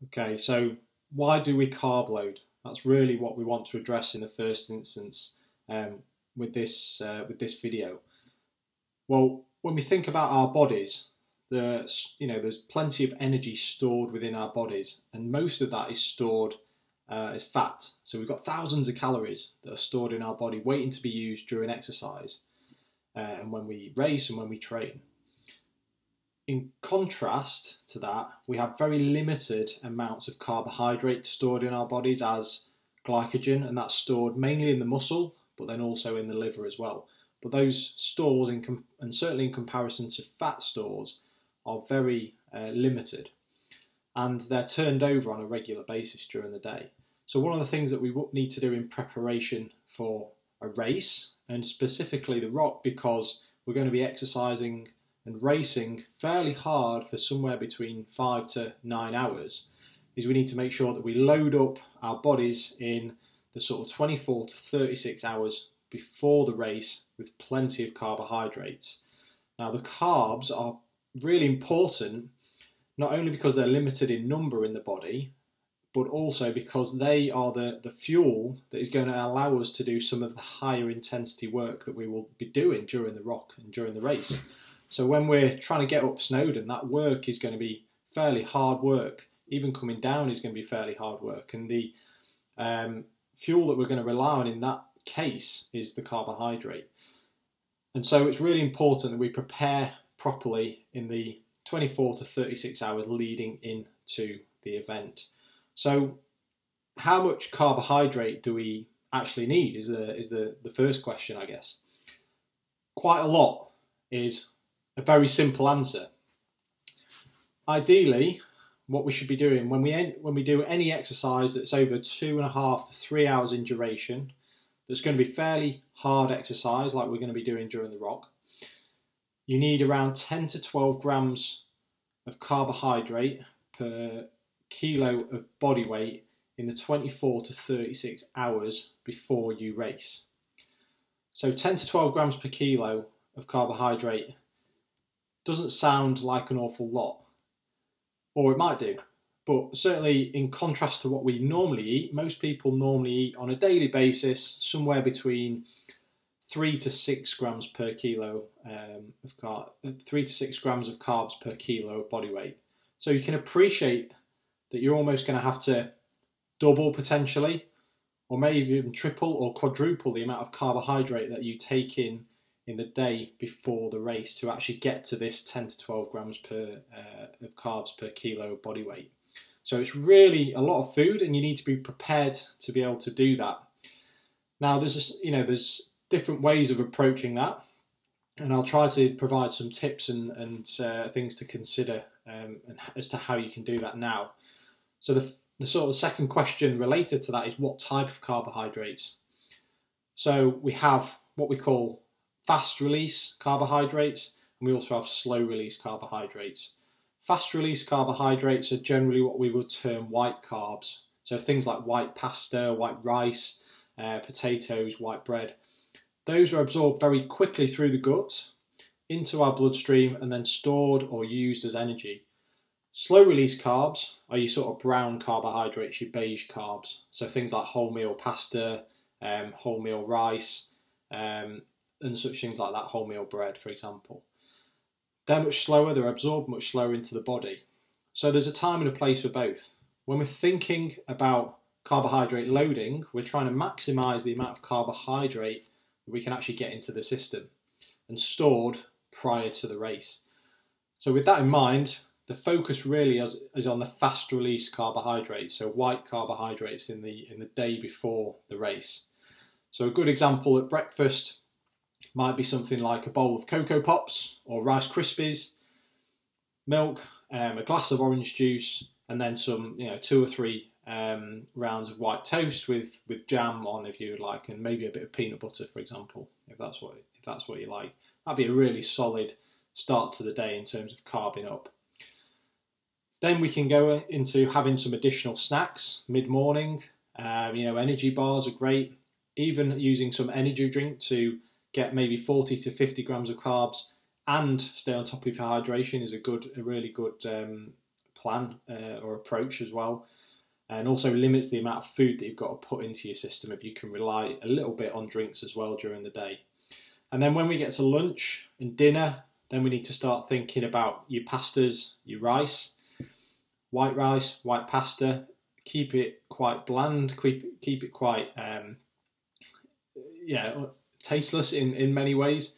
Okay, so why do we carb load? That's really what we want to address in the first instance with this video. Well, when we think about our bodies, there's plenty of energy stored within our bodies, and most of that is stored as fat. So we've got thousands of calories that are stored in our body, waiting to be used during exercise, and when we race and when we train. In contrast to that, we have very limited amounts of carbohydrate stored in our bodies as glycogen, and that's stored mainly in the muscle, but then also in the liver as well. But those stores, and certainly in comparison to fat stores, are very limited, and they're turned over on a regular basis during the day. So one of the things that we need to do in preparation for a race, and specifically the ROC, because we're going to be exercising and racing fairly hard for somewhere between 5 to 9 hours, is we need to make sure that we load up our bodies in the sort of 24 to 36 hours before the race with plenty of carbohydrates. Now, the carbs are really important, not only because they're limited in number in the body, but also because they are the fuel that is going to allow us to do some of the higher intensity work that we will be doing during the ROC and during the race. So when we're trying to get up Snowdon, that work is going to be fairly hard work. Even coming down is going to be fairly hard work. And the fuel that we're going to rely on in that case is the carbohydrate. And so it's really important that we prepare properly in the 24 to 36 hours leading into the event. So how much carbohydrate do we actually need is the first question, I guess. Quite a lot is a very simple answer. Ideally, what we should be doing when we do any exercise that's over 2.5 to 3 hours in duration, that's going to be fairly hard exercise like we're going to be doing during the ROC, you need around 10 to 12 grams of carbohydrate per kilo of body weight in the 24 to 36 hours before you race. So 10 to 12 grams per kilo of carbohydrate doesn't sound like an awful lot, or it might do, but certainly in contrast to what we normally eat, most people normally eat on a daily basis somewhere between 3 to 6 grams per kilo of 3 to 6 grams of carbs per kilo of body weight. So you can appreciate that you're almost going to have to double potentially, or maybe even triple or quadruple the amount of carbohydrate that you take in the day before the race to actually get to this 10 to 12 grams of carbs per kilo of body weight. So it's really a lot of food, and you need to be prepared to be able to do that. Now there's different ways of approaching that, and I'll try to provide some tips and things to consider as to how you can do that now. So the sort of second question related to that is what type of carbohydrates. So we have what we call fast release carbohydrates, and we also have slow release carbohydrates. Fast release carbohydrates are generally what we would term white carbs. So things like white pasta, white rice, potatoes, white bread. Those are absorbed very quickly through the gut into our bloodstream and then stored or used as energy. Slow release carbs are your sort of brown carbohydrates, your beige carbs. So things like wholemeal pasta, wholemeal rice, and such things like that, wholemeal bread, for example. They're much slower, they're absorbed much slower into the body. So there's a time and a place for both. When we're thinking about carbohydrate loading, we're trying to maximise the amount of carbohydrate that we can actually get into the system and stored prior to the race. So with that in mind, the focus really is on the fast release carbohydrates, so white carbohydrates in the day before the race. So a good example at breakfast might be something like a bowl of Cocoa Pops or Rice Krispies, milk, a glass of orange juice, and then some, 2 or 3 rounds of white toast with jam on if you would like, and maybe a bit of peanut butter, for example, if that's what you like. That'd be a really solid start to the day in terms of carbing up. Then we can go into having some additional snacks mid-morning. Energy bars are great. Even using some energy drink to get maybe 40 to 50 grams of carbs and stay on top of your hydration is a really good plan or approach as well, and also limits the amount of food that you've got to put into your system if you can rely a little bit on drinks as well during the day. And then when we get to lunch and dinner, then we need to start thinking about your pastas, your rice, white pasta. Keep it quite bland, keep it quite tasteless in many ways.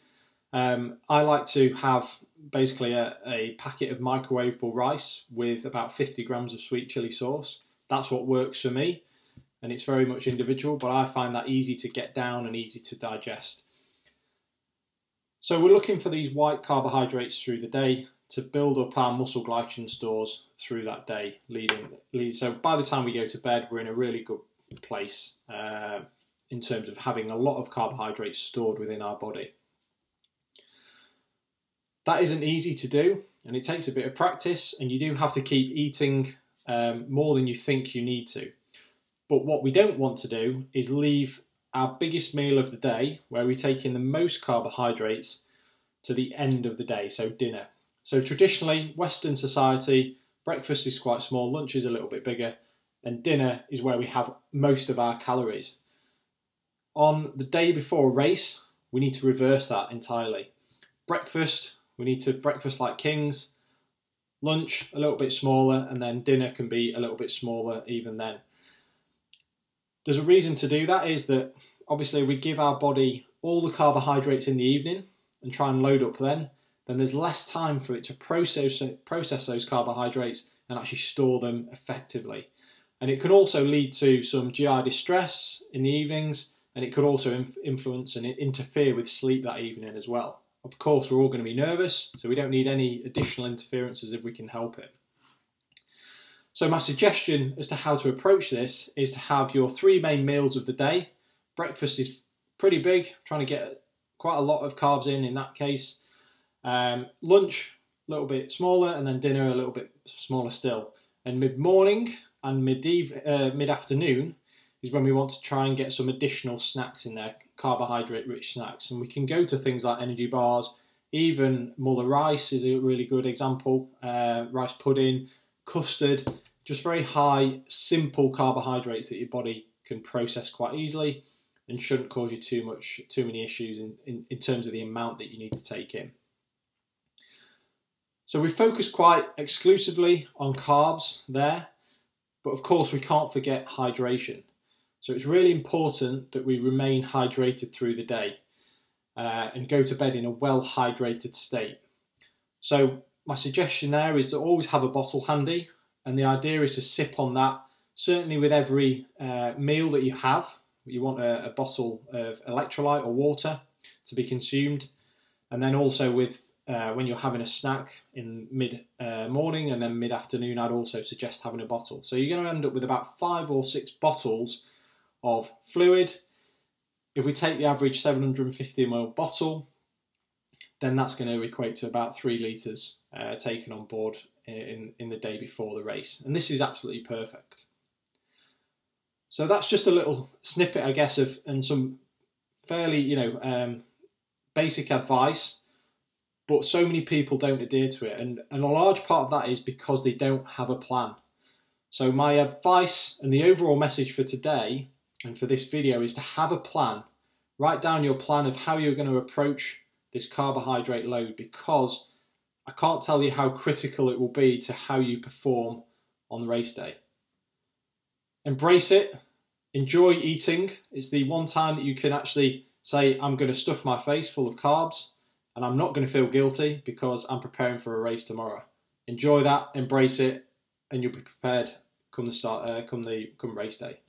I like to have basically a packet of microwavable rice with about 50 grams of sweet chili sauce. That's what works for me, and it's very much individual, but I find that easy to get down and easy to digest. So we're looking for these white carbohydrates through the day to build up our muscle glycogen stores through that day. So by the time we go to bed, we're in a really good place in terms of having a lot of carbohydrates stored within our body. That isn't easy to do, and it takes a bit of practice, and you do have to keep eating more than you think you need to. But what we don't want to do is leave our biggest meal of the day, where we take in the most carbohydrates, to the end of the day, so dinner. So traditionally, Western society, breakfast is quite small, lunch is a little bit bigger, and dinner is where we have most of our calories. On the day before a race, we need to reverse that entirely. Breakfast, we need to breakfast like kings, lunch a little bit smaller, and then dinner can be a little bit smaller even then. There's a reason to do that, is that obviously we give our body all the carbohydrates in the evening and try and load up then there's less time for it to process those carbohydrates and actually store them effectively. And it can also lead to some GI distress in the evenings, and it could also influence and interfere with sleep that evening as well. Of course, we're all going to be nervous, so we don't need any additional interferences if we can help it. So my suggestion as to how to approach this is to have your 3 main meals of the day. Breakfast is pretty big, trying to get quite a lot of carbs in that case. Lunch, a little bit smaller, and then dinner a little bit smaller still. And mid-morning and mid-afternoon is when we want to try and get some additional snacks in there, carbohydrate-rich snacks. And we can go to things like energy bars, even muller rice is a really good example, rice pudding, custard, just very high, simple carbohydrates that your body can process quite easily and shouldn't cause you too many issues in terms of the amount that you need to take in. So we focus quite exclusively on carbs there, but of course we can't forget hydration. So it's really important that we remain hydrated through the day and go to bed in a well-hydrated state. So my suggestion there is to always have a bottle handy, and the idea is to sip on that, certainly with every meal that you have. You want a bottle of electrolyte or water to be consumed, and then also with when you're having a snack in mid-morning and then mid-afternoon, I'd also suggest having a bottle. So you're going to end up with about 5 or 6 bottles of fluid. If we take the average 750 ml bottle, then that's going to equate to about 3 litres taken on board in the day before the race. And this is absolutely perfect. So that's just a little snippet, I guess, and some fairly, basic advice. But so many people don't adhere to it, and a large part of that is because they don't have a plan. So my advice and the overall message for today and for this video is to have a plan. Write down your plan of how you're going to approach this carbohydrate load, because I can't tell you how critical it will be to how you perform on the race day. Embrace it. Enjoy eating. It's the one time that you can actually say, I'm going to stuff my face full of carbs, and I'm not going to feel guilty because I'm preparing for a race tomorrow. Enjoy that, embrace it, and you'll be prepared come race day.